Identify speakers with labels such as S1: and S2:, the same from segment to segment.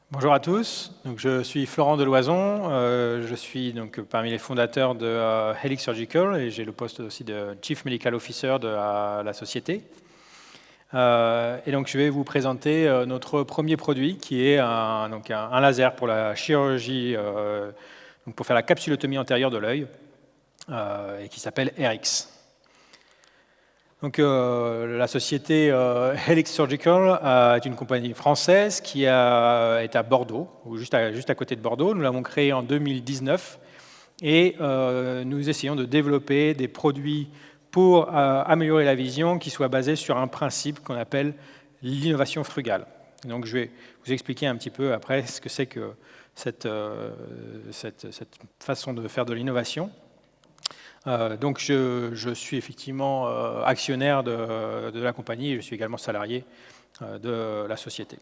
S1: Bonjour à tous, donc, je suis Florent Deloison, je suis donc parmi les fondateurs de Helix Surgical et j'ai le poste aussi de Chief Medical Officer de la société. Et donc je vais vous présenter notre premier produit qui est un laser pour la chirurgie, donc pour faire la capsulotomie antérieure de l'œil et qui s'appelle RX. Donc, la société Helix Surgical est une compagnie française qui est à Bordeaux, ou juste à côté de Bordeaux. Nous l'avons créée en 2019 et nous essayons de développer des produits pour améliorer la vision qui soient basés sur un principe qu'on appelle l'innovation frugale. Donc, je vais vous expliquer un petit peu après ce que c'est que cette façon de faire de l'innovation. Donc je suis effectivement actionnaire de la compagnie et je suis également salarié de la société.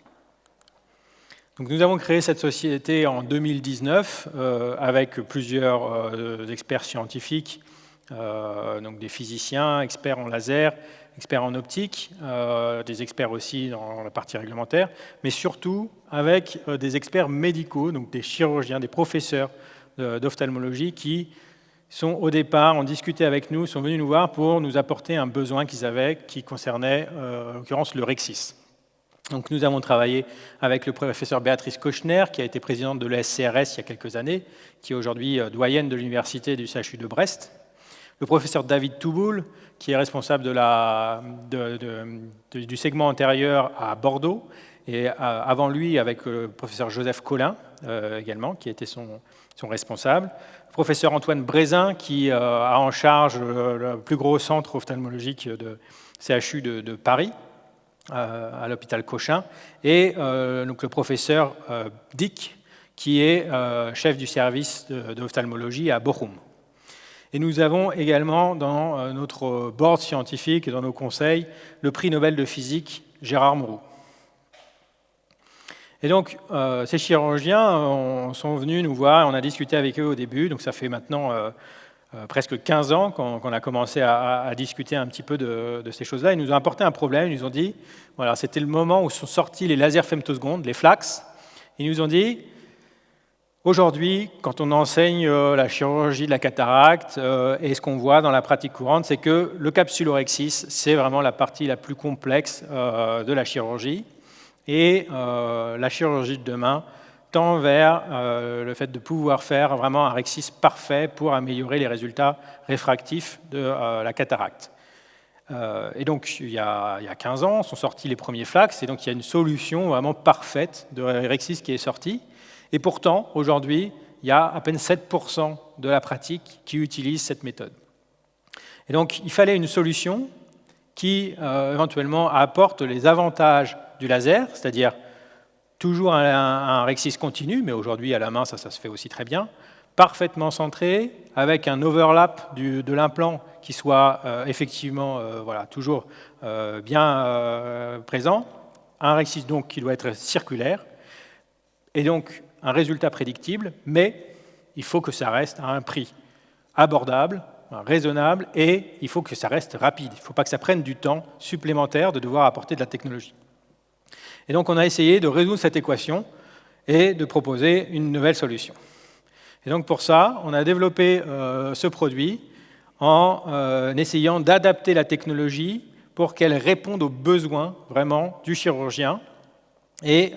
S1: Donc nous avons créé cette société en 2019 avec plusieurs experts scientifiques, donc des physiciens, experts en laser, experts en optique, des experts aussi dans la partie réglementaire, mais surtout avec des experts médicaux, donc des chirurgiens, des professeurs d'ophtalmologie qui au départ, ont discuté avec nous, sont venus nous voir pour nous apporter un besoin qu'ils avaient qui concernait, en l'occurrence, le Rexis. Donc nous avons travaillé avec le professeur Béatrice Kochner, qui a été présidente de l'ESCRS il y a quelques années, qui est aujourd'hui doyenne de l'université du CHU de Brest. Le professeur David Touboul, qui est responsable du segment antérieur à Bordeaux, et avant lui avec le professeur Joseph Collin également, qui était son responsable. Le professeur Antoine Brézin, qui a en charge le plus gros centre ophtalmologique de CHU de Paris, à l'hôpital Cochin, et donc le professeur Dick, qui est chef du service d'ophtalmologie à Bochum. Et nous avons également dans notre board scientifique et dans nos conseils le prix Nobel de physique Gérard Mourou. Et donc, ces chirurgiens sont venus nous voir, on a discuté avec eux au début, donc ça fait maintenant presque 15 ans qu'on a commencé à discuter un petit peu de ces choses-là. Ils nous ont apporté un problème, ils nous ont dit, voilà, c'était le moment où sont sortis les lasers femtosecondes, les FLACS. Ils nous ont dit, aujourd'hui, quand on enseigne la chirurgie de la cataracte, et ce qu'on voit dans la pratique courante, c'est que le capsulorhexis, c'est vraiment la partie la plus complexe de la chirurgie. Et la chirurgie de demain tend vers le fait de pouvoir faire vraiment un rhexis parfait pour améliorer les résultats réfractifs de la cataracte. Et donc, il y a 15 ans, sont sortis les premiers FLACS, et donc il y a une solution vraiment parfaite de rhexis qui est sortie. Et pourtant, aujourd'hui, il y a à peine 7% de la pratique qui utilise cette méthode. Et donc, il fallait une solution qui éventuellement apporte les avantages du laser, c'est-à-dire toujours un rhexis continu, mais aujourd'hui à la main ça se fait aussi très bien, parfaitement centré, avec un overlap de l'implant qui soit effectivement toujours bien présent, un rhexis donc qui doit être circulaire, et donc un résultat prédictible, mais il faut que ça reste à un prix abordable, raisonnable, et il faut que ça reste rapide. Il ne faut pas que ça prenne du temps supplémentaire de devoir apporter de la technologie. Et donc on a essayé de résoudre cette équation et de proposer une nouvelle solution. Et donc pour ça, on a développé ce produit en essayant d'adapter la technologie pour qu'elle réponde aux besoins vraiment du chirurgien. Et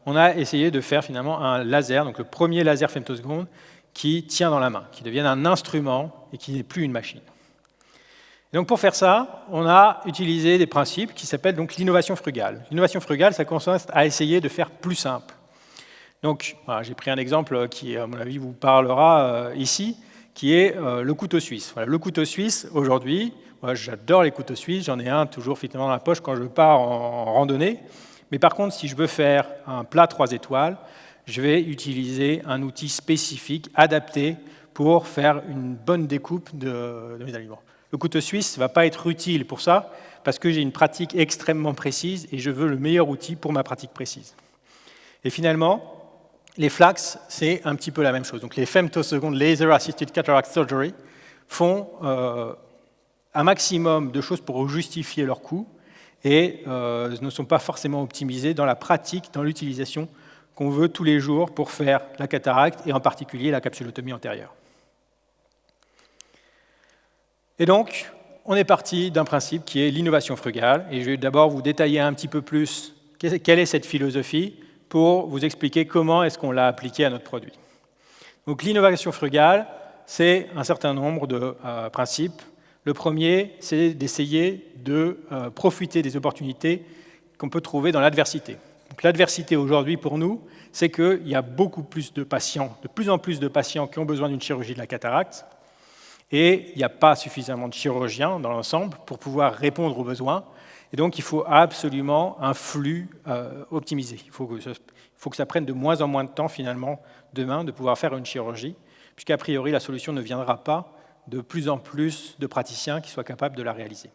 S1: on a essayé de faire finalement un laser, donc le premier laser femtoseconde qui tient dans la main, qui devienne un instrument et qui n'est plus une machine. Et donc pour faire ça, on a utilisé des principes qui s'appellent donc l'innovation frugale. L'innovation frugale, ça consiste à essayer de faire plus simple. Donc voilà, j'ai pris un exemple qui, à mon avis, vous parlera ici, qui est le couteau suisse. Voilà, le couteau suisse, aujourd'hui, moi j'adore les couteaux suisses, j'en ai un toujours finalement dans la poche quand je pars en randonnée. Mais par contre, si je veux faire un plat 3 étoiles, je vais utiliser un outil spécifique, adapté, pour faire une bonne découpe de mes aliments. Le couteau suisse ne va pas être utile pour ça, parce que j'ai une pratique extrêmement précise et je veux le meilleur outil pour ma pratique précise. Et finalement, les FLACS, c'est un petit peu la même chose. Donc les femtosecond Laser Assisted Cataract Surgery font un maximum de choses pour justifier leur coût et ne sont pas forcément optimisés dans la pratique, dans l'utilisation qu'on veut tous les jours pour faire la cataracte et en particulier la capsulotomie antérieure. Et donc, on est parti d'un principe qui est l'innovation frugale, et je vais d'abord vous détailler un petit peu plus quelle est cette philosophie pour vous expliquer comment est-ce qu'on l'a appliquée à notre produit. Donc l'innovation frugale, c'est un certain nombre de principes. Le premier, c'est d'essayer de profiter des opportunités qu'on peut trouver dans l'adversité. L'adversité aujourd'hui pour nous, c'est qu'il y a beaucoup plus de patients, de plus en plus de patients qui ont besoin d'une chirurgie de la cataracte, et il n'y a pas suffisamment de chirurgiens dans l'ensemble pour pouvoir répondre aux besoins. Et donc, il faut absolument un flux optimisé. Il faut que ça prenne de moins en moins de temps, finalement, demain, de pouvoir faire une chirurgie, puisqu'a priori, la solution ne viendra pas de plus en plus de praticiens qui soient capables de la réaliser.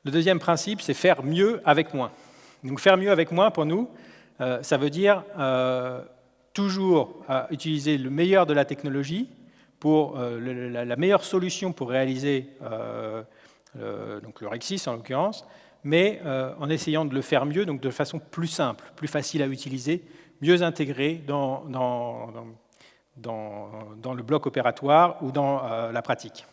S1: Le deuxième principe, c'est faire mieux avec moins. Donc, faire mieux avec moins, pour nous, ça veut dire toujours utiliser le meilleur de la technologie pour la meilleure solution pour réaliser donc le Rexis en l'occurrence, mais en essayant de le faire mieux, donc de façon plus simple, plus facile à utiliser, mieux intégré dans le bloc opératoire ou dans la pratique.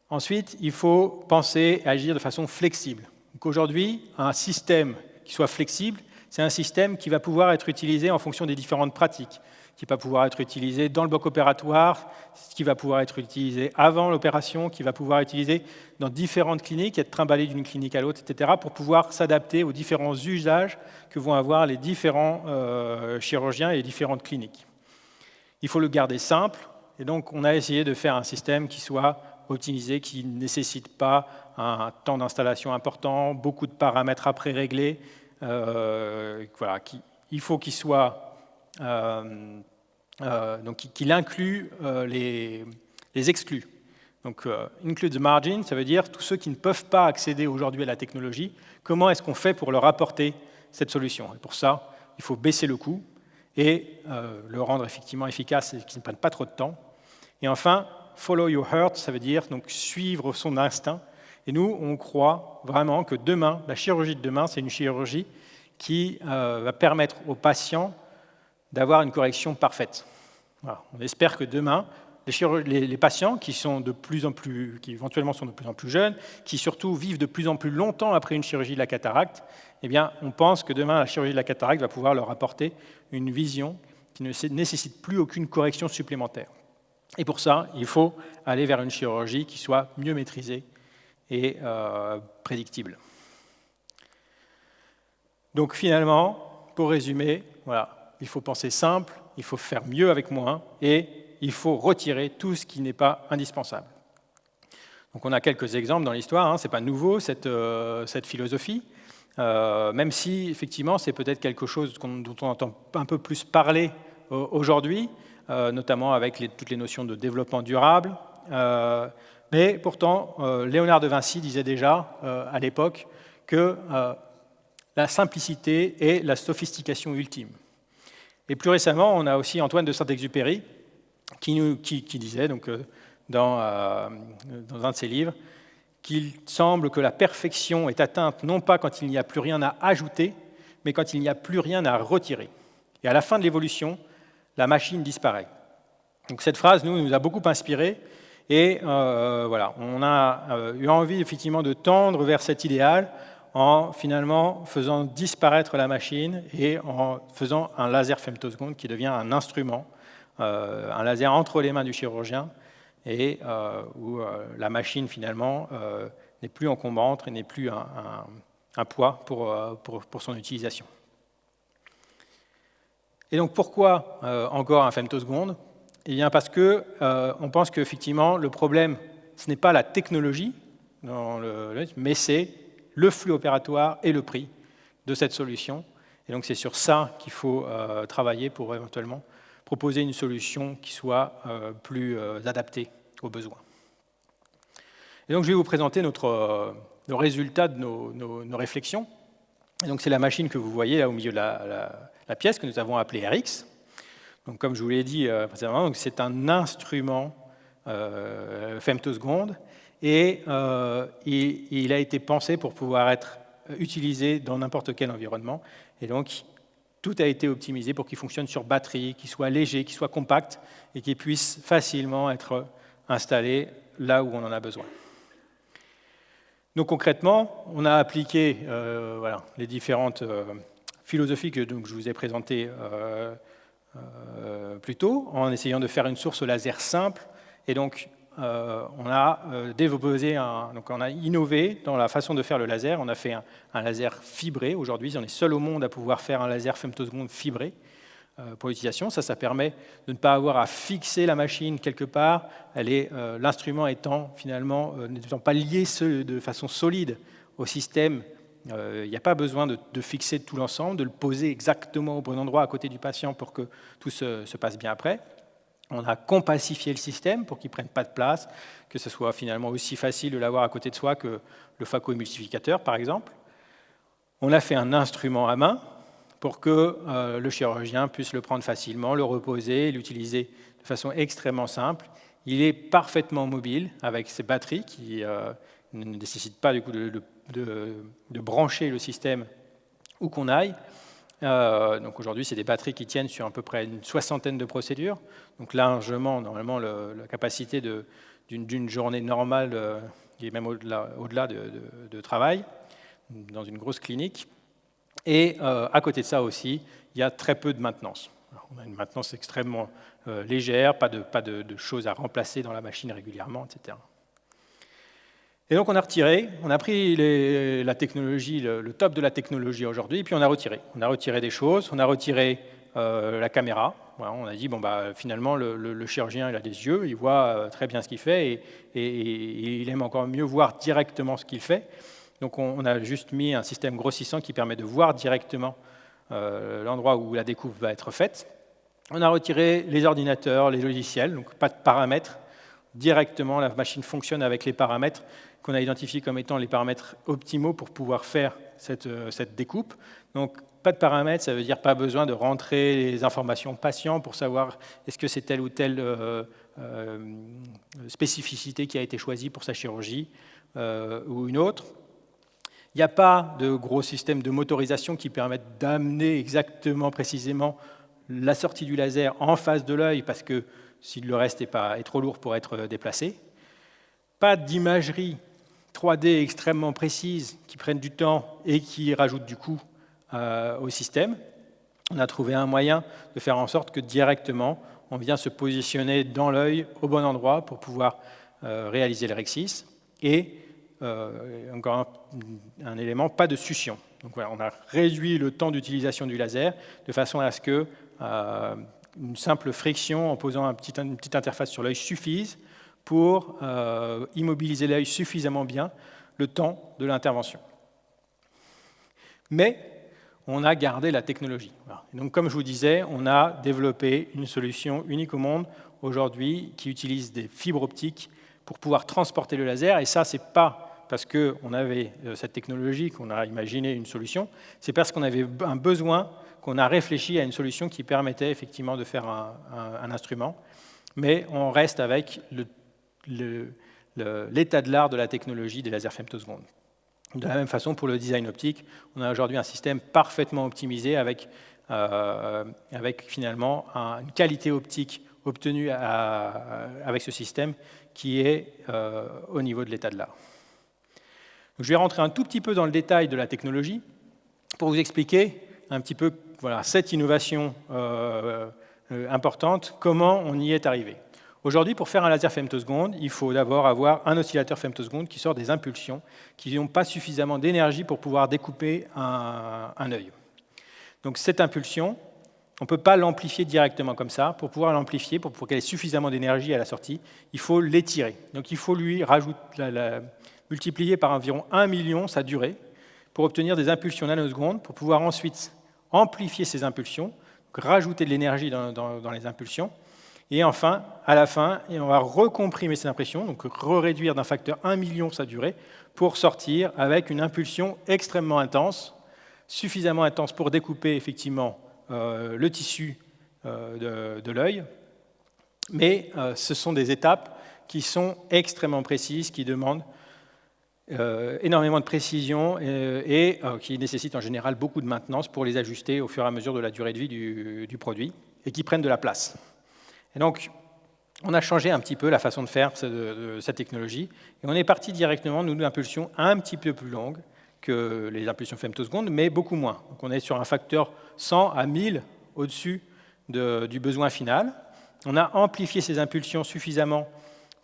S1: Ensuite, il faut penser et agir de façon flexible. Donc aujourd'hui, un système qui soit flexible, c'est un système qui va pouvoir être utilisé en fonction des différentes pratiques, qui va pouvoir être utilisé dans le bloc opératoire, qui va pouvoir être utilisé avant l'opération, qui va pouvoir être utilisé dans différentes cliniques, être trimballé d'une clinique à l'autre, etc., pour pouvoir s'adapter aux différents usages que vont avoir les différents chirurgiens et les différentes cliniques. Il faut le garder simple, et donc on a essayé de faire un système qui soit optimisé, qui ne nécessite pas un temps d'installation important, beaucoup de paramètres à pré-régler. Voilà, il faut qu'il soit donc qu'il inclut les exclus. Donc, include the margin, ça veut dire tous ceux qui ne peuvent pas accéder aujourd'hui à la technologie, comment est-ce qu'on fait pour leur apporter cette solution? Et pour ça, il faut baisser le coût et le rendre effectivement efficace et qu'il ne prenne pas trop de temps. Et enfin, follow your heart, ça veut dire donc suivre son instinct. Et nous, on croit vraiment que demain, la chirurgie de demain, c'est une chirurgie qui va permettre aux patients d'avoir une correction parfaite. Voilà. On espère que demain, les patients qui éventuellement sont de plus en plus jeunes, qui surtout vivent de plus en plus longtemps après une chirurgie de la cataracte, eh bien, on pense que demain, la chirurgie de la cataracte va pouvoir leur apporter une vision qui ne nécessite plus aucune correction supplémentaire. Et pour ça, il faut aller vers une chirurgie qui soit mieux maîtrisée et prédictible. Donc finalement, pour résumer, voilà, il faut penser simple, il faut faire mieux avec moins et il faut retirer tout ce qui n'est pas indispensable. Donc on a quelques exemples dans l'histoire, hein, ce n'est pas nouveau cette philosophie, même si effectivement c'est peut-être quelque chose dont on entend un peu plus parler aujourd'hui, notamment avec toutes les notions de développement durable. Mais pourtant, Léonard de Vinci disait déjà à l'époque que la simplicité est la sophistication ultime. Et plus récemment, on a aussi Antoine de Saint-Exupéry qui disait donc, dans un de ses livres qu'il semble que la perfection est atteinte non pas quand il n'y a plus rien à ajouter, mais quand il n'y a plus rien à retirer. Et à la fin de l'évolution, la machine disparaît. Donc cette phrase nous a beaucoup inspirés et voilà, on a eu envie effectivement de tendre vers cet idéal en finalement faisant disparaître la machine et en faisant un laser femtoseconde qui devient un instrument, un laser entre les mains du chirurgien et où la machine finalement n'est plus encombrante et n'est plus un poids pour son utilisation. Et donc pourquoi encore un femtoseconde? Eh bien parce que on pense qu'effectivement le problème ce n'est pas la technologie, mais c'est le flux opératoire et le prix de cette solution. Et donc c'est sur ça qu'il faut travailler pour éventuellement proposer une solution qui soit plus adaptée aux besoins. Et donc je vais vous présenter le résultat de nos réflexions. Et donc c'est la machine que vous voyez là au milieu de la pièce que nous avons appelée RX. Donc comme je vous l'ai dit précédemment, c'est un instrument femtoseconde. Et il a été pensé pour pouvoir être utilisé dans n'importe quel environnement. Et donc, tout a été optimisé pour qu'il fonctionne sur batterie, qu'il soit léger, qu'il soit compact et qu'il puisse facilement être installé là où on en a besoin. Donc concrètement, on a appliqué les différentes philosophies que je vous ai présentées plus tôt, en essayant de faire une source laser simple. Et donc, on a on a innové dans la façon de faire le laser. On a fait un laser fibré. Aujourd'hui, on est seul au monde à pouvoir faire un laser femtoseconde fibré pour l'utilisation. Ça permet de ne pas avoir à fixer la machine quelque part. L'instrument étant finalement n'étant pas lié de façon solide au système. Il n'y a pas besoin de fixer tout l'ensemble, de le poser exactement au bon endroit à côté du patient pour que tout se passe bien après. On a compassifié le système pour qu'il ne prenne pas de place, que ce soit finalement aussi facile de l'avoir à côté de soi que le phacoémulsificateur, par exemple. On a fait un instrument à main pour que le chirurgien puisse le prendre facilement, le reposer, l'utiliser de façon extrêmement simple. Il est parfaitement mobile avec ses batteries qui ne nécessitent pas du coup de brancher le système où qu'on aille. Donc aujourd'hui, c'est des batteries qui tiennent sur à peu près une soixantaine de procédures. Donc largement, normalement, la capacité d'une journée normale et même au-delà de travail dans une grosse clinique. Et à côté de ça aussi, il y a très peu de maintenance. Alors, on a une maintenance extrêmement légère, pas de choses à remplacer dans la machine régulièrement, etc. Et donc on a pris la technologie, le top de la technologie aujourd'hui, et puis on a retiré. On a retiré des choses, on a retiré la caméra. Voilà, on a dit, finalement, le chirurgien, il a des yeux, il voit très bien ce qu'il fait, et il aime encore mieux voir directement ce qu'il fait. Donc on a juste mis un système grossissant qui permet de voir directement l'endroit où la découpe va être faite. On a retiré les ordinateurs, les logiciels, donc pas de paramètres. Directement, la machine fonctionne avec les paramètres qu'on a identifiés comme étant les paramètres optimaux pour pouvoir faire cette découpe. Donc, pas de paramètres, ça veut dire pas besoin de rentrer les informations patient pour savoir est-ce que c'est telle ou telle spécificité qui a été choisie pour sa chirurgie ou une autre. Il n'y a pas de gros système de motorisation qui permettent d'amener exactement, précisément, la sortie du laser en face de l'œil parce que si le reste est trop lourd pour être déplacé. Pas d'imagerie 3D extrêmement précise qui prennent du temps et qui rajoutent du coût au système. On a trouvé un moyen de faire en sorte que directement, on vient se positionner dans l'œil au bon endroit pour pouvoir réaliser le rexis. Et encore un élément, pas de succion. Donc voilà, on a réduit le temps d'utilisation du laser de façon à ce que une simple friction en posant une petite interface sur l'œil suffise pour immobiliser l'œil suffisamment bien le temps de l'intervention. Mais on a gardé la technologie. Voilà. Donc, comme je vous disais, on a développé une solution unique au monde aujourd'hui qui utilise des fibres optiques pour pouvoir transporter le laser. Et ça, ce n'est pas parce qu'on avait cette technologie qu'on a imaginé une solution, c'est parce qu'on avait un besoin, qu'on a réfléchi à une solution qui permettait effectivement de faire un instrument. Mais on reste avec l'état de l'art de la technologie des lasers femtosecondes. De la même façon, pour le design optique, on a aujourd'hui un système parfaitement optimisé avec finalement une qualité optique obtenue avec ce système qui est au niveau de l'état de l'art. Je vais rentrer un tout petit peu dans le détail de la technologie pour vous expliquer un petit peu cette innovation importante, comment on y est arrivé. Aujourd'hui, pour faire un laser femtoseconde, il faut d'abord avoir un oscillateur femtoseconde qui sort des impulsions qui n'ont pas suffisamment d'énergie pour pouvoir découper un œil. Donc cette impulsion, on ne peut pas l'amplifier directement comme ça. Pour pouvoir l'amplifier, pour qu'elle ait suffisamment d'énergie à la sortie, il faut l'étirer. Donc il faut lui multiplier par environ 1 million sa durée pour obtenir des impulsions nanosecondes, pour pouvoir ensuite amplifier ces impulsions, rajouter de l'énergie dans les impulsions. Et enfin, à la fin, on va recomprimer ces impulsions, donc réduire d'un facteur 1 million sa durée, pour sortir avec une impulsion extrêmement intense, suffisamment intense pour découper effectivement le tissu de l'œil. Mais ce sont des étapes qui sont extrêmement précises, qui demandent énormément de précision et qui nécessitent en général beaucoup de maintenance pour les ajuster au fur et à mesure de la durée de vie du produit et qui prennent de la place. Et donc, on a changé un petit peu la façon de faire de cette technologie et on est parti directement, nous, d'impulsions un petit peu plus longues que les impulsions femtosecondes, mais beaucoup moins. Donc, on est sur un facteur 100 à 1000 au-dessus du besoin final. On a amplifié ces impulsions suffisamment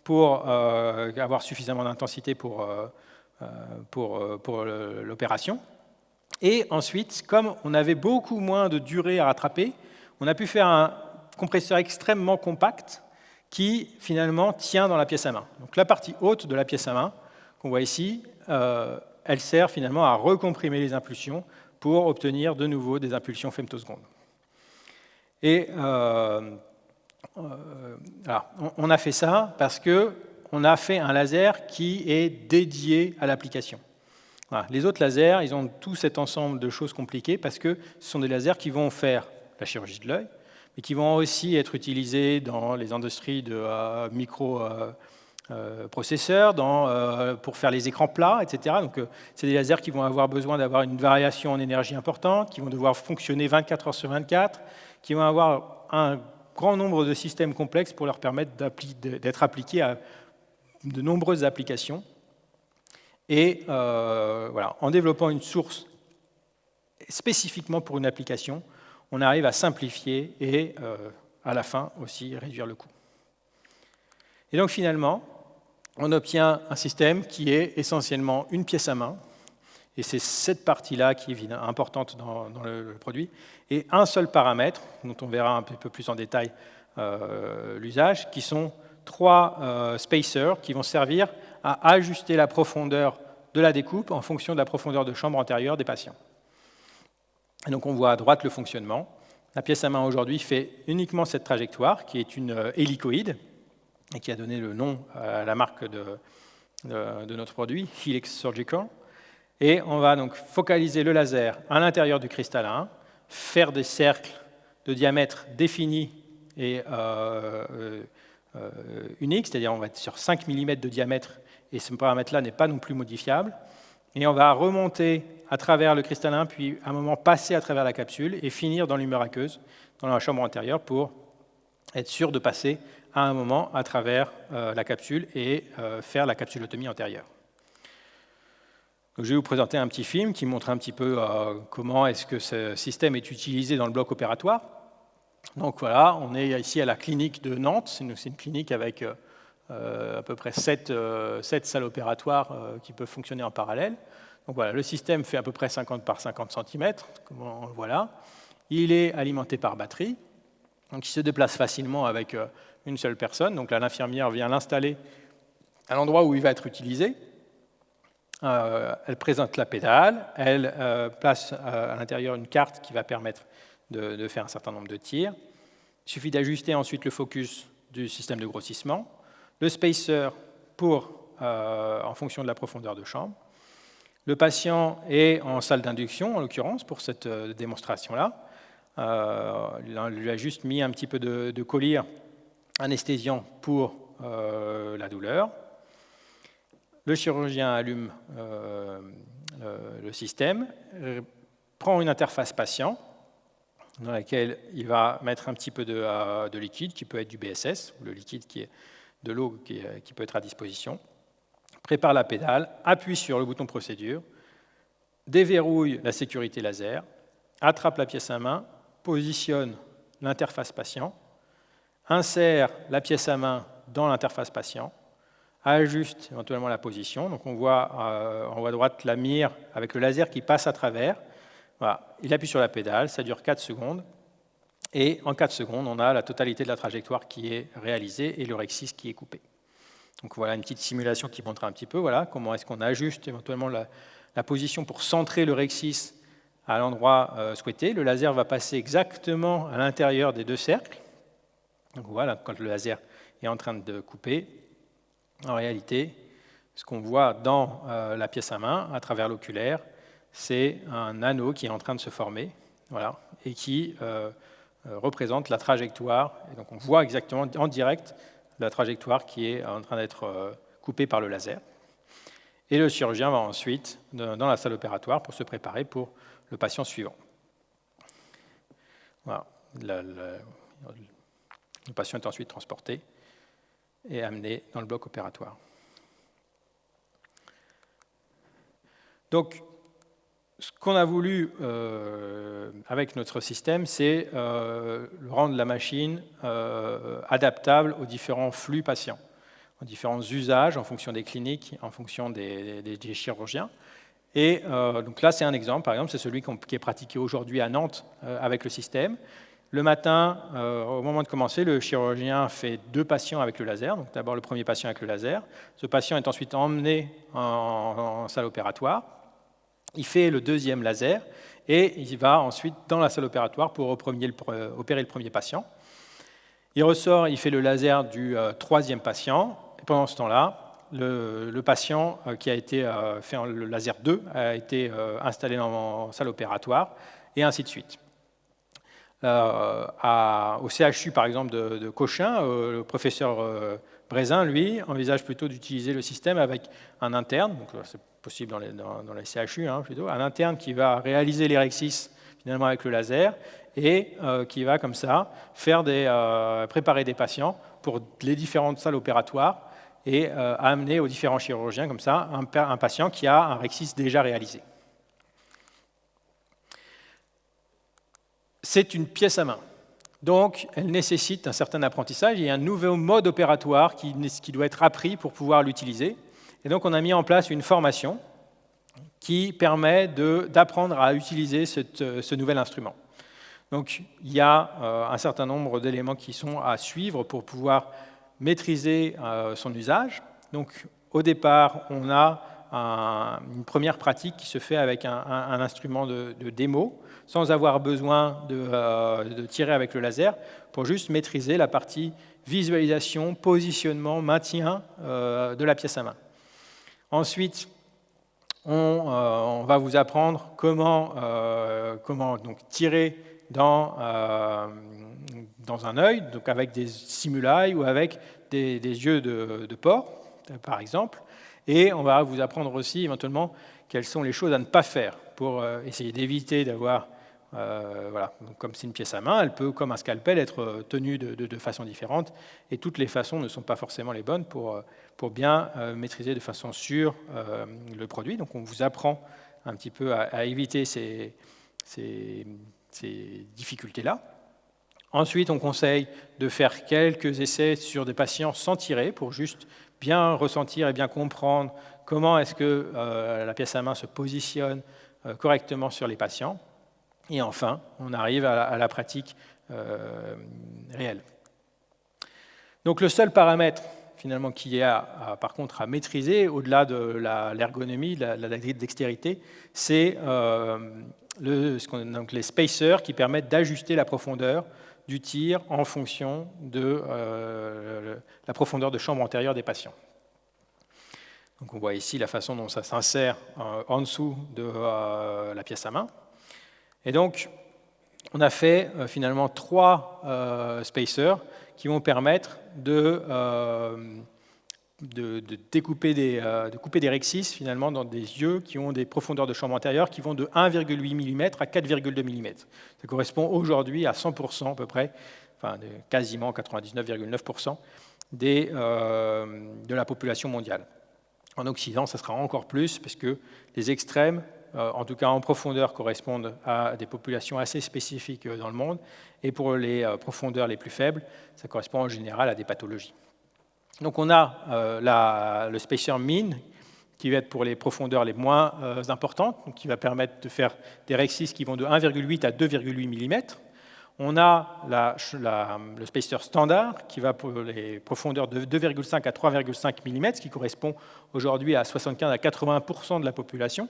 S1: pour avoir suffisamment d'intensité pour l'opération. Et ensuite, comme on avait beaucoup moins de durée à rattraper, on a pu faire un compresseur extrêmement compact qui, finalement, tient dans la pièce à main. Donc la partie haute de la pièce à main, qu'on voit ici, elle sert finalement à recomprimer les impulsions pour obtenir de nouveau des impulsions femtosecondes. Et voilà, on a fait ça parce qu'on a fait un laser qui est dédié à l'application. Voilà. Les autres lasers, ils ont tout cet ensemble de choses compliquées parce que ce sont des lasers qui vont faire la chirurgie de l'œil, mais qui vont aussi être utilisés dans les industries de microprocesseurs, pour faire les écrans plats, etc. Donc, c'est des lasers qui vont avoir besoin d'avoir une variation en énergie importante, qui vont devoir fonctionner 24 heures sur 24, qui vont avoir un grand nombre de systèmes complexes pour leur permettre d'être appliqués à de nombreuses applications. Et voilà, en développant une source spécifiquement pour une application, on arrive à simplifier et à la fin aussi réduire le coût. Et donc finalement, on obtient un système qui est essentiellement une pièce à main, et c'est cette partie-là qui est importante dans le produit, et un seul paramètre, dont on verra un peu plus en détail l'usage, qui sont 3 spacers qui vont servir à ajuster la profondeur de la découpe en fonction de la profondeur de chambre antérieure des patients. Et donc on voit à droite le fonctionnement. La pièce à main aujourd'hui fait uniquement cette trajectoire, qui est une hélicoïde, et qui a donné le nom à la marque de notre produit, Helix Surgical. Et on va donc focaliser le laser à l'intérieur du cristallin, faire des cercles de diamètre définis et uniques, c'est-à-dire on va être sur 5 mm de diamètre, et ce paramètre-là n'est pas non plus modifiable. Et on va remonter à travers le cristallin, puis à un moment passer à travers la capsule et finir dans l'humeur aqueuse, dans la chambre antérieure, pour être sûr de passer à un moment à travers la capsule et faire la capsulotomie antérieure. Donc, je vais vous présenter un petit film qui montre un petit peu comment est-ce que ce système est utilisé dans le bloc opératoire. Donc voilà, on est ici à la clinique de Nantes. C'est une clinique avec à peu près 7 salles opératoires qui peuvent fonctionner en parallèle. Donc voilà, le système fait à peu près 50 par 50 cm, comme on le voit là. Il est alimenté par batterie, donc il se déplace facilement avec une seule personne. Donc là, l'infirmière vient l'installer à l'endroit où il va être utilisé. Elle présente la pédale, elle place à l'intérieur une carte qui va permettre de faire un certain nombre de tirs. Il suffit d'ajuster ensuite le focus du système de grossissement, le spacer en fonction de la profondeur de chambre. Le patient est en salle d'induction, en l'occurrence, pour cette démonstration-là. On lui a juste mis un petit peu de collyre anesthésiant pour la douleur. Le chirurgien allume le système, prend une interface patient dans laquelle il va mettre un petit peu de liquide, qui peut être du BSS, ou le liquide qui est de l'eau qui peut être à disposition, prépare la pédale, appuie sur le bouton procédure, déverrouille la sécurité laser, attrape la pièce à main, positionne l'interface patient, insère la pièce à main dans l'interface patient, ajuste éventuellement la position. Donc on voit en haut à droite la mire avec le laser qui passe à travers. Voilà. Il appuie sur la pédale, ça dure 4 secondes. Et en 4 secondes, on a la totalité de la trajectoire qui est réalisée et le rexis qui est coupé. Donc voilà une petite simulation qui montre un petit peu comment est-ce qu'on ajuste éventuellement la position pour centrer le rexis à l'endroit souhaité. Le laser va passer exactement à l'intérieur des 2 cercles. Donc voilà, quand le laser est en train de couper, en réalité, ce qu'on voit dans la pièce à main, à travers l'oculaire, c'est un anneau qui est en train de se former, voilà, et qui représente la trajectoire. Et donc on voit exactement en direct la trajectoire qui est en train d'être coupée par le laser. Et le chirurgien va ensuite dans la salle opératoire pour se préparer pour le patient suivant. Voilà. Le patient est ensuite transporté et amené dans le bloc opératoire. Donc, ce qu'on a voulu avec notre système, c'est rendre la machine adaptable aux différents flux patients, aux différents usages en fonction des cliniques, en fonction des chirurgiens. Et donc là, c'est un exemple, par exemple, c'est celui qui est pratiqué aujourd'hui à Nantes avec le système. Le matin, au moment de commencer, le chirurgien fait 2 patients avec le laser. Donc d'abord le premier patient avec le laser. Ce patient est ensuite emmené en salle opératoire. Il fait le 2e laser et il va ensuite dans la salle opératoire pour opérer le premier patient. Il ressort, il fait le laser du 3e patient. Et pendant ce temps-là, le patient qui a été fait le laser 2 a été installé dans la salle opératoire et ainsi de suite. Au CHU, par exemple, de Cochin, le professeur Brézin, lui, envisage plutôt d'utiliser le système avec un interne, donc c'est possible dans les CHU, plutôt, un interne qui va réaliser l'hérexis finalement avec le laser et qui va comme ça préparer des patients pour les différentes salles opératoires et amener aux différents chirurgiens comme ça un patient qui a un rexis déjà réalisé. C'est une pièce à main. Donc, elle nécessite un certain apprentissage et un nouveau mode opératoire qui doit être appris pour pouvoir l'utiliser. Et donc, on a mis en place une formation qui permet d'apprendre à utiliser ce nouvel instrument. Donc, il y a un certain nombre d'éléments qui sont à suivre pour pouvoir maîtriser son usage. Donc, au départ, on a une première pratique qui se fait avec un instrument de démo, sans avoir besoin de tirer avec le laser, pour juste maîtriser la partie visualisation, positionnement, maintien de la pièce à main. Ensuite, on va vous apprendre comment donc tirer dans un œil, donc avec des simuli ou avec des yeux de porc, par exemple. Et on va vous apprendre aussi éventuellement quelles sont les choses à ne pas faire pour essayer d'éviter d'avoir... voilà. Donc, comme c'est une pièce à main, elle peut, comme un scalpel, être tenue de façon différente. Et toutes les façons ne sont pas forcément les bonnes pour bien maîtriser de façon sûre le produit. Donc on vous apprend un petit peu à éviter ces difficultés-là. Ensuite, on conseille de faire quelques essais sur des patients sans tirer pour juste bien ressentir et bien comprendre comment est-ce que la pièce à main se positionne correctement sur les patients. Et enfin, on arrive à la pratique réelle. Donc le seul paramètre finalement qui est par contre à maîtriser, au-delà de l'ergonomie, de la dextérité, c'est les spacers qui permettent d'ajuster la profondeur du tir en fonction de la profondeur de chambre antérieure des patients. Donc on voit ici la façon dont ça s'insère en dessous de la pièce à main. Et donc, on a fait finalement 3 spacers qui vont permettre de couper des rexis finalement dans des yeux qui ont des profondeurs de chambre antérieure qui vont de 1,8 mm à 4,2 mm. Ça correspond aujourd'hui à 100% à peu près, enfin quasiment 99,9% de la population mondiale. En Occident, ça sera encore plus parce que les extrêmes, en tout cas en profondeur, correspondent à des populations assez spécifiques dans le monde. Et pour les profondeurs les plus faibles, ça correspond en général à des pathologies. Donc on a le spacer min, qui va être pour les profondeurs les moins importantes, donc qui va permettre de faire des rexis qui vont de 1,8 à 2,8 mm. On a le spacer standard, qui va pour les profondeurs de 2,5 à 3,5 mm, ce qui correspond aujourd'hui à 75 à 80% de la population.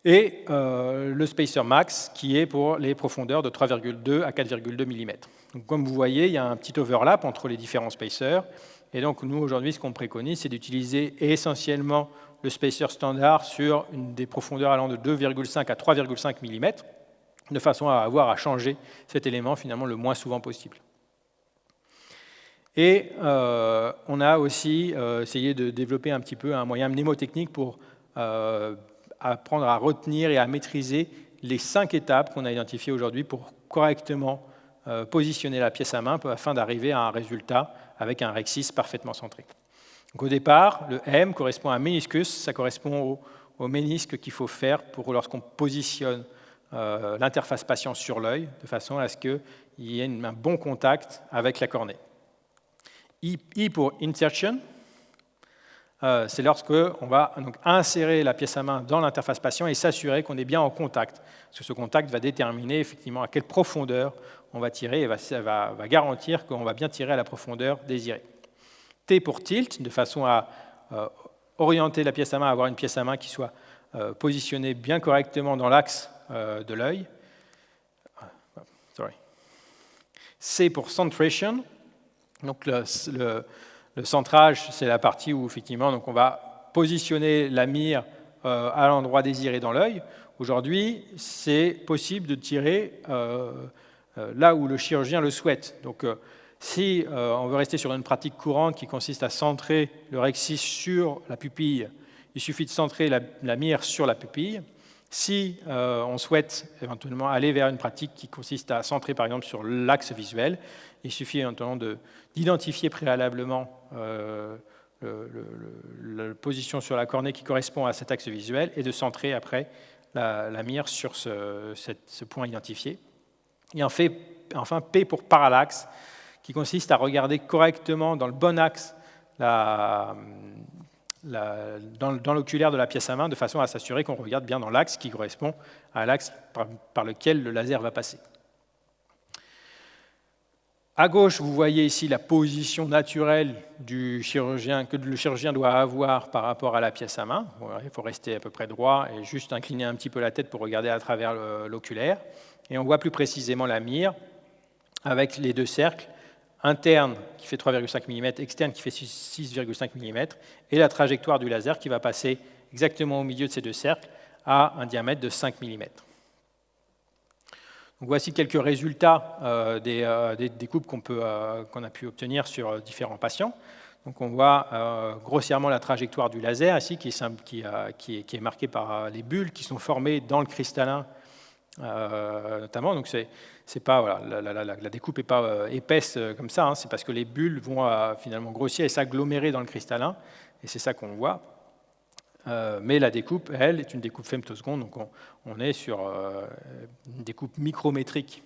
S1: Et le spacer max, qui est pour les profondeurs de 3,2 à 4,2 mm. Donc, comme vous voyez, il y a un petit overlap entre les différents spacers. Et donc, nous, aujourd'hui, ce qu'on préconise, c'est d'utiliser essentiellement le spacer standard sur des profondeurs allant de 2,5 à 3,5 mm, de façon à avoir à changer cet élément, finalement, le moins souvent possible. Et on a aussi essayé de développer un petit peu un moyen mnémotechnique pour apprendre à retenir et à maîtriser les 5 étapes qu'on a identifiées aujourd'hui pour correctement positionner la pièce à main afin d'arriver à un résultat avec un rexis parfaitement centré. Donc au départ, le M correspond à un méniscus, ça correspond au ménisque qu'il faut faire lorsqu'on positionne l'interface patient sur l'œil, de façon à ce qu'il y ait un bon contact avec la cornée. I pour insertion, c'est lorsque on va donc insérer la pièce à main dans l'interface patient et s'assurer qu'on est bien en contact, parce que ce contact va déterminer effectivement à quelle profondeur on va tirer et va garantir qu'on va bien tirer à la profondeur désirée. T pour tilt, de façon à orienter la pièce à main, avoir une pièce à main qui soit positionnée bien correctement dans l'axe de l'œil. C pour centration. Donc le centrage, c'est la partie où effectivement donc on va positionner la mire à l'endroit désiré dans l'œil. Aujourd'hui, c'est possible de tirer là où le chirurgien le souhaite. Donc si on veut rester sur une pratique courante qui consiste à centrer le rexis sur la pupille, il suffit de centrer la mire sur la pupille. Si on souhaite éventuellement aller vers une pratique qui consiste à centrer par exemple sur l'axe visuel, il suffit éventuellement d'identifier préalablement la position sur la cornée qui correspond à cet axe visuel et de centrer après la mire sur ce point identifié. Et enfin P pour parallaxe, qui consiste à regarder correctement dans le bon axe dans l'oculaire de la pièce à main, de façon à s'assurer qu'on regarde bien dans l'axe qui correspond à l'axe par lequel le laser va passer. À gauche, vous voyez ici la position naturelle du chirurgien, que le chirurgien doit avoir par rapport à la pièce à main. Bon, il faut rester à peu près droit et juste incliner un petit peu la tête pour regarder à travers l'oculaire. Et on voit plus précisément la mire avec les 2 cercles, interne qui fait 3,5 mm, externe qui fait 6,5 mm, et la trajectoire du laser qui va passer exactement au milieu de ces 2 cercles à un diamètre de 5 mm. Donc voici quelques résultats des découpes qu'on a pu obtenir sur différents patients. Donc on voit grossièrement la trajectoire du laser ici qui est marquée par les bulles qui sont formées dans le cristallin notamment. Donc c'est pas, voilà, la découpe n'est pas épaisse comme ça, hein, c'est parce que les bulles vont finalement grossir et s'agglomérer dans le cristallin, et c'est ça qu'on voit. Mais la découpe, elle, est une découpe femtoseconde, donc on est sur une découpe micrométrique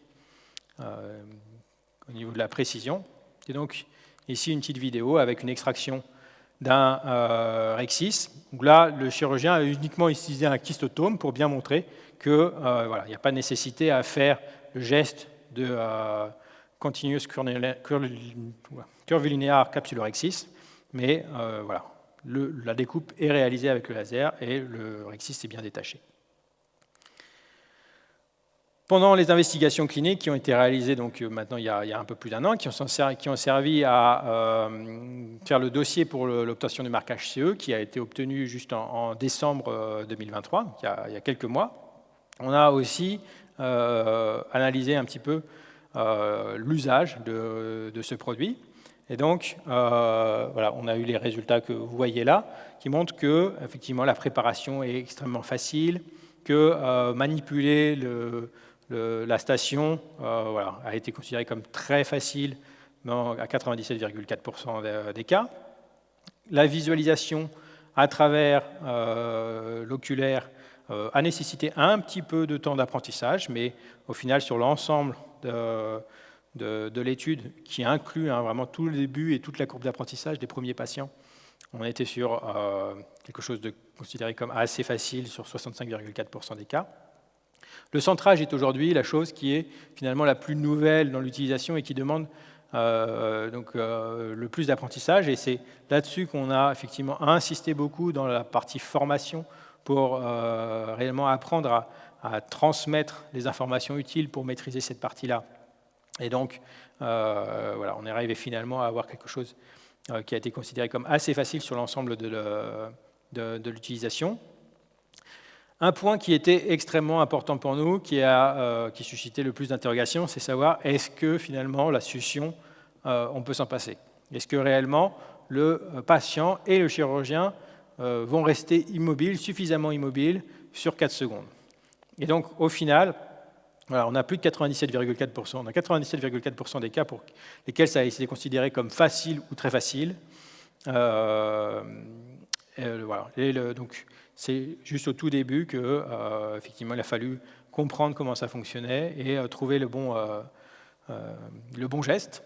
S1: au niveau de la précision. Et donc ici une petite vidéo avec une extraction d'un rexis. Donc là, le chirurgien a uniquement utilisé un kystotome pour bien montrer que voilà, il n'y a pas de nécessité à faire le geste de continuous curvilinear capsulorhexis, mais voilà. La découpe est réalisée avec le laser et le rexis est bien détaché. Pendant les investigations cliniques qui ont été réalisées donc, maintenant il y a un peu plus d'1 an, qui ont servi à faire le dossier pour l'obtention du marquage CE, qui a été obtenu juste en décembre 2023, il y a quelques mois, on a aussi analysé un petit peu l'usage de ce produit. Et donc, voilà, on a eu les résultats que vous voyez là, qui montrent que effectivement, la préparation est extrêmement facile, que manipuler la station voilà, a été considéré comme très facile à 97,4% des cas. La visualisation à travers l'oculaire a nécessité un petit peu de temps d'apprentissage, mais au final, sur l'ensemble de l'étude qui inclut vraiment tout le début et toute la courbe d'apprentissage des premiers patients, on était sur quelque chose de considéré comme assez facile sur 65,4% des cas. Le centrage est aujourd'hui la chose qui est finalement la plus nouvelle dans l'utilisation et qui demande le plus d'apprentissage, et c'est là-dessus qu'on a effectivement insisté beaucoup dans la partie formation pour réellement apprendre à transmettre les informations utiles pour maîtriser cette partie-là. Et donc, voilà, on est arrivé finalement à avoir quelque chose qui a été considéré comme assez facile sur l'ensemble de l'utilisation. Un point qui était extrêmement important pour nous, qui suscitait le plus d'interrogations, c'est savoir est-ce que finalement la succion, on peut s'en passer. Est-ce que réellement le patient et le chirurgien vont rester immobiles, suffisamment immobiles, sur 4 secondes? Et donc, au final, voilà, on a plus de 97,4%. On a 97,4% des cas pour lesquels ça a été considéré comme facile ou très facile. Voilà. Donc, c'est juste au tout début que, effectivement, il a fallu comprendre comment ça fonctionnait et trouver le bon geste.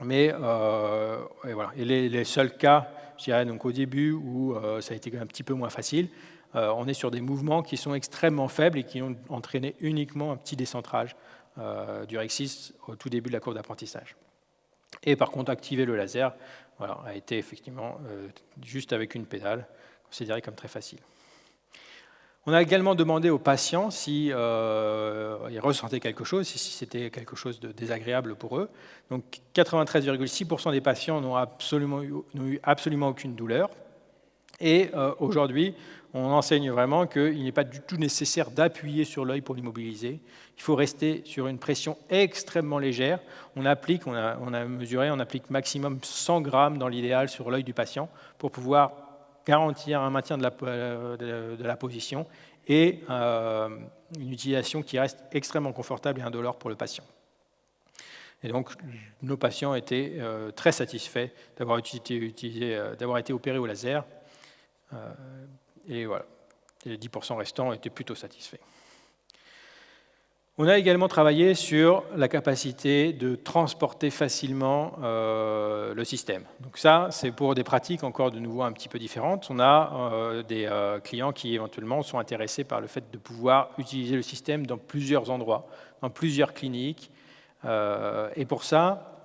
S1: Mais et voilà. Et les seuls cas, je dirais, donc au début où ça a été un petit peu moins facile, on est sur des mouvements qui sont extrêmement faibles et qui ont entraîné uniquement un petit décentrage du rexis au tout début de la courbe d'apprentissage. Et par contre, activer le laser voilà, a été effectivement juste avec une pédale, considéré comme très facile. On a également demandé aux patients s'ils ressentaient quelque chose, si c'était quelque chose de désagréable pour eux. Donc 93,6% des patients n'ont eu absolument aucune douleur. Et aujourd'hui, on enseigne vraiment qu'il n'est pas du tout nécessaire d'appuyer sur l'œil pour l'immobiliser. Il faut rester sur une pression extrêmement légère. On a mesuré, on applique maximum 100 grammes dans l'idéal sur l'œil du patient pour pouvoir garantir un maintien de la position et une utilisation qui reste extrêmement confortable et indolore pour le patient. Et donc, nos patients étaient très satisfaits d'avoir été opérés au laser. Et voilà, et les 10% restants étaient plutôt satisfaits. On a également travaillé sur la capacité de transporter facilement le système. Donc ça, c'est pour des pratiques encore de nouveau un petit peu différentes. On a des clients qui éventuellement sont intéressés par le fait de pouvoir utiliser le système dans plusieurs endroits, dans plusieurs cliniques. Et pour ça,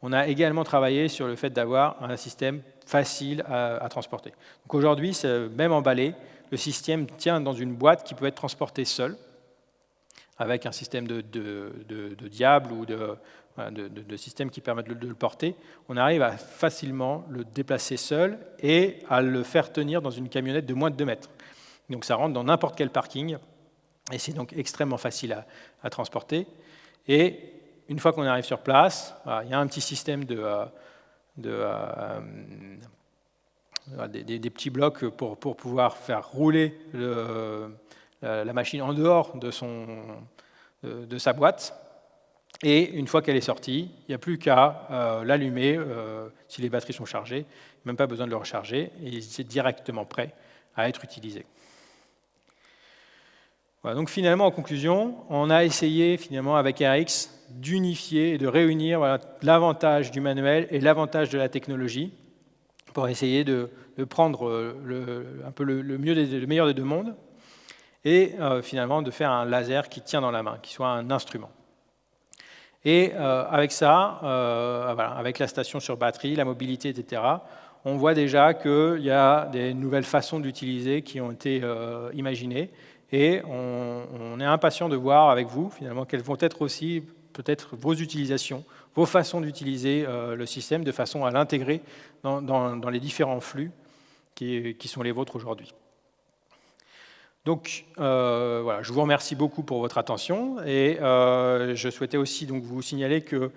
S1: on a également travaillé sur le fait d'avoir un système facile à transporter. Donc aujourd'hui, même emballé, le système tient dans une boîte qui peut être transportée seule, avec un système de diable ou de système qui permettent de le porter. On arrive à facilement le déplacer seul et à le faire tenir dans une camionnette de moins de 2 mètres. Donc ça rentre dans n'importe quel parking, et c'est donc extrêmement facile à transporter. Et une fois qu'on arrive sur place, voilà, il y a un petit système des petits blocs pour pouvoir faire rouler la machine en dehors de sa boîte. Et une fois qu'elle est sortie, il n'y a plus qu'à l'allumer si les batteries sont chargées, même pas besoin de le recharger, et c'est directement prêt à être utilisé. Voilà, donc finalement, en conclusion, on a essayé finalement avec RX d'unifier et de réunir voilà, l'avantage du manuel et l'avantage de la technologie pour essayer de prendre un peu le meilleur des deux mondes et finalement de faire un laser qui tient dans la main, qui soit un instrument. Et avec ça, voilà, avec la station sur batterie, la mobilité, etc., on voit déjà qu'il y a des nouvelles façons d'utiliser qui ont été imaginées. Et on est impatient de voir avec vous, finalement, quelles vont être aussi peut-être vos utilisations, vos façons d'utiliser le système de façon à l'intégrer dans les différents flux qui sont les vôtres aujourd'hui. Donc, voilà, je vous remercie beaucoup pour votre attention et je souhaitais aussi donc, vous signaler qu'il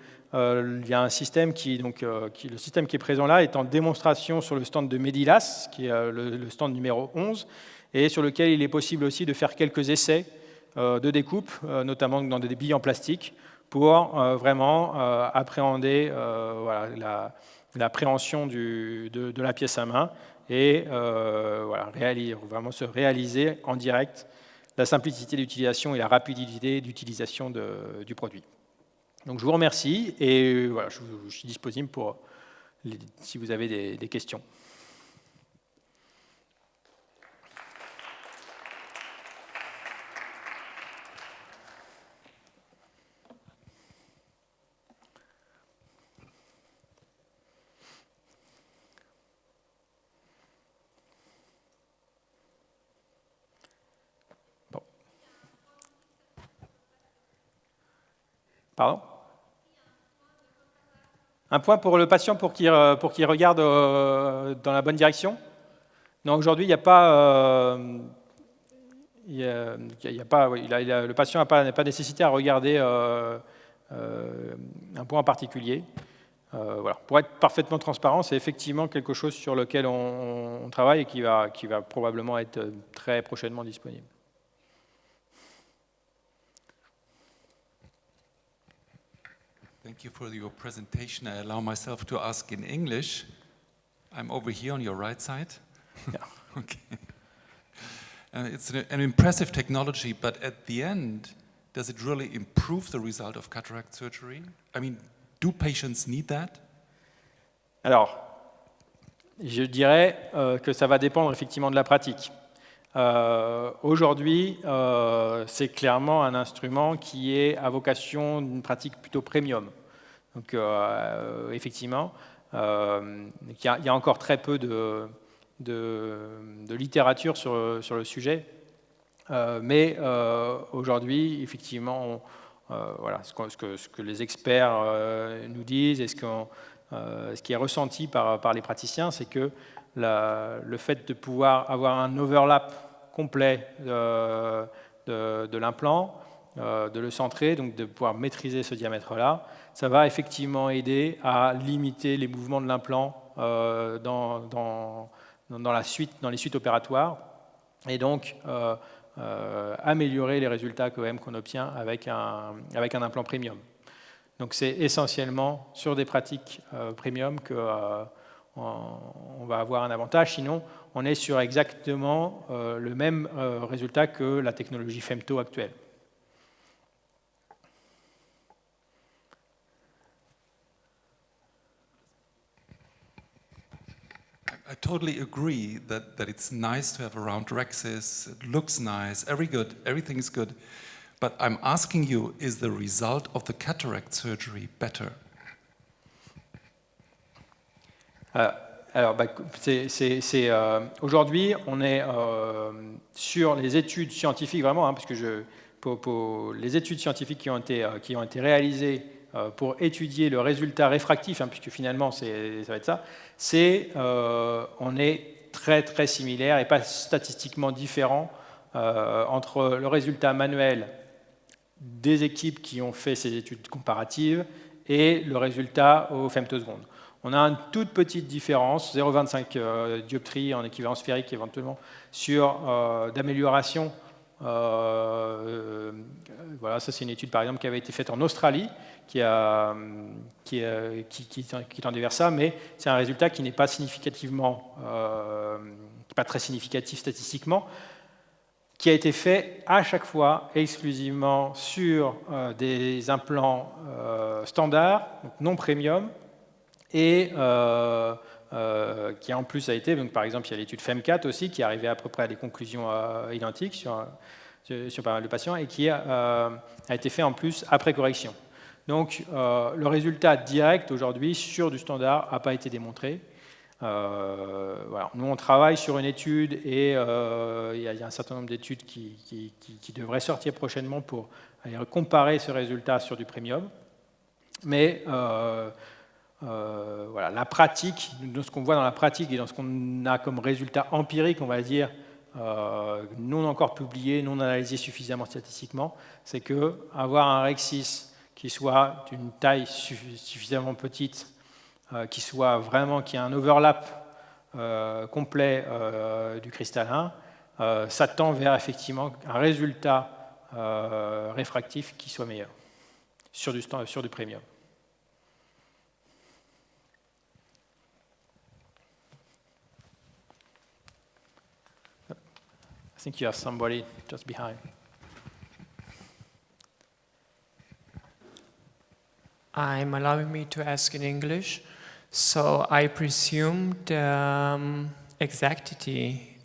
S1: y a un système le système qui est présent là est en démonstration sur le stand de Medilas, qui est le stand numéro 11, et sur lequel il est possible aussi de faire quelques essais de découpe, notamment dans des billes en plastique, pour vraiment appréhender voilà, l'appréhension de la pièce à main et voilà, vraiment se réaliser en direct la simplicité d'utilisation et la rapidité d'utilisation du produit. Donc je vous remercie et voilà, je suis disponible pour si vous avez des questions. Pardon ? Un point pour le patient pour qu'il regarde dans la bonne direction ? Non, aujourd'hui, il n'y a pas... le patient n'a pas nécessité à regarder un point en particulier. Voilà. Pour être parfaitement transparent, c'est effectivement quelque chose sur lequel on travaille et qui va probablement être très prochainement disponible.
S2: Thank you for your presentation. I allow myself to ask in English. I'm over here on your right side.
S1: Yeah.
S2: Okay. It's an impressive technology, but at the end, does it really improve the result of cataract surgery? I mean, do patients need that?
S1: Alors, je dirais que ça va dépendre effectivement de la pratique. Aujourd'hui, c'est clairement un instrument qui est à vocation d'une pratique plutôt premium. Donc, effectivement, il y a encore très peu de littérature sur le sujet. Mais aujourd'hui, effectivement, voilà, ce que les experts nous disent et ce qui est ressenti par les praticiens, c'est que le fait de pouvoir avoir un overlap complet de l'implant, de le centrer, donc de pouvoir maîtriser ce diamètre-là, ça va effectivement aider à limiter les mouvements de l'implant dans les suites opératoires, et donc améliorer les résultats quand même qu'on obtient avec un implant premium. Donc c'est essentiellement sur des pratiques premium qu'on va avoir un avantage, sinon on est sur exactement le même résultat que la technologie femto actuelle.
S2: I totally agree that it's nice to have a round rhexis, it looks nice, everything is good. But I'm asking you, is the result of the cataract surgery better?
S1: Alors, aujourd'hui, on est sur les études scientifiques, vraiment, hein, parce que pour les études scientifiques qui ont été réalisées pour étudier le résultat réfractif, hein, puisque finalement, ça va être ça, on est très, très similaire et pas statistiquement différent entre le résultat manuel des équipes qui ont fait ces études comparatives et le résultat aux femtosecondes. On a une toute petite différence, 0,25 dioptries en équivalent sphérique éventuellement, d'amélioration. Voilà, ça c'est une étude par exemple qui avait été faite en Australie, qui tendait vers ça, mais c'est un résultat qui n'est pas pas très significatif statistiquement, qui a été fait à chaque fois exclusivement sur des implants standards, donc non premium, et qui en plus a été, donc par exemple il y a l'étude FEM4 aussi, qui est arrivée à peu près à des conclusions identiques sur pas mal de patients, et qui a été fait en plus après correction. Donc le résultat direct aujourd'hui sur du standard n'a pas été démontré. Voilà. Nous, on travaille sur une étude et il y a un certain nombre d'études qui devraient sortir prochainement pour aller comparer ce résultat sur du premium. Mais voilà, la pratique, de ce qu'on voit dans la pratique et dans ce qu'on a comme résultat empirique, on va dire, non encore publié, non analysé suffisamment statistiquement, c'est qu'avoir un rhexis qui soit d'une taille suffisamment petite, qui ait un overlap complet du cristallin, ça tend vers effectivement un résultat réfractif qui soit meilleur sur du premium. I think you have somebody just behind.
S3: I'm allowing me to ask in English. So I presume the exactity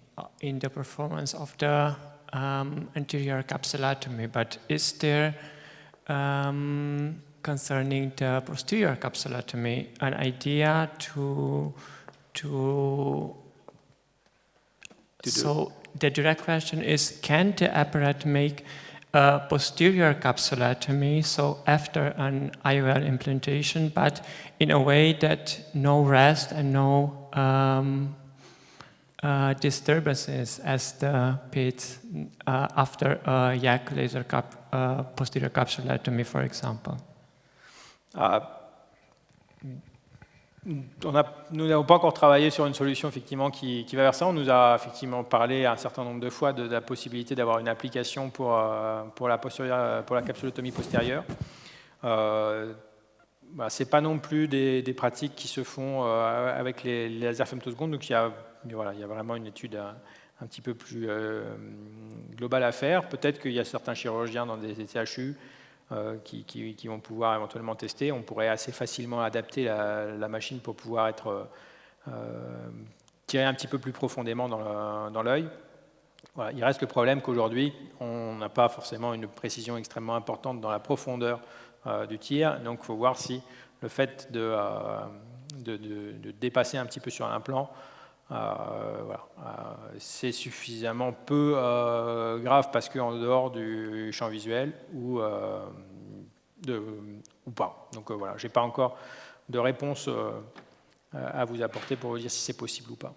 S3: in the performance of the anterior capsulotomy, but is there, concerning the posterior capsulotomy, an idea So the direct question is, can the apparatus make a posterior capsulotomy, so after an IOL implantation, but in a way that no rest and no disturbances as the PITS after a YAG laser posterior capsulotomy, for example?
S1: Nous n'avons pas encore travaillé sur une solution effectivement qui va vers ça. On nous a effectivement parlé un certain nombre de fois de la possibilité d'avoir une application pour la capsulotomie postérieure. Ce n'est pas non plus des pratiques qui se font avec les lasers femtosecondes, donc il y a vraiment une étude un petit peu plus globale à faire. Peut-être qu'il y a certains chirurgiens dans des CHU qui vont pouvoir éventuellement tester. On pourrait assez facilement adapter la machine pour pouvoir être tirée un petit peu plus profondément dans l'œil. Voilà. Il reste le problème qu'aujourd'hui, on n'a pas forcément une précision extrêmement importante dans la profondeur du tir. Donc il faut voir si le fait de dépasser un petit peu sur l'implant, c'est suffisamment peu grave parce qu'en dehors du champ visuel ou pas. Donc voilà, je n'ai pas encore de réponse à vous apporter pour vous dire si c'est possible ou pas.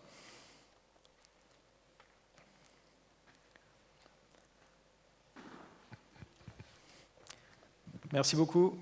S1: Merci beaucoup.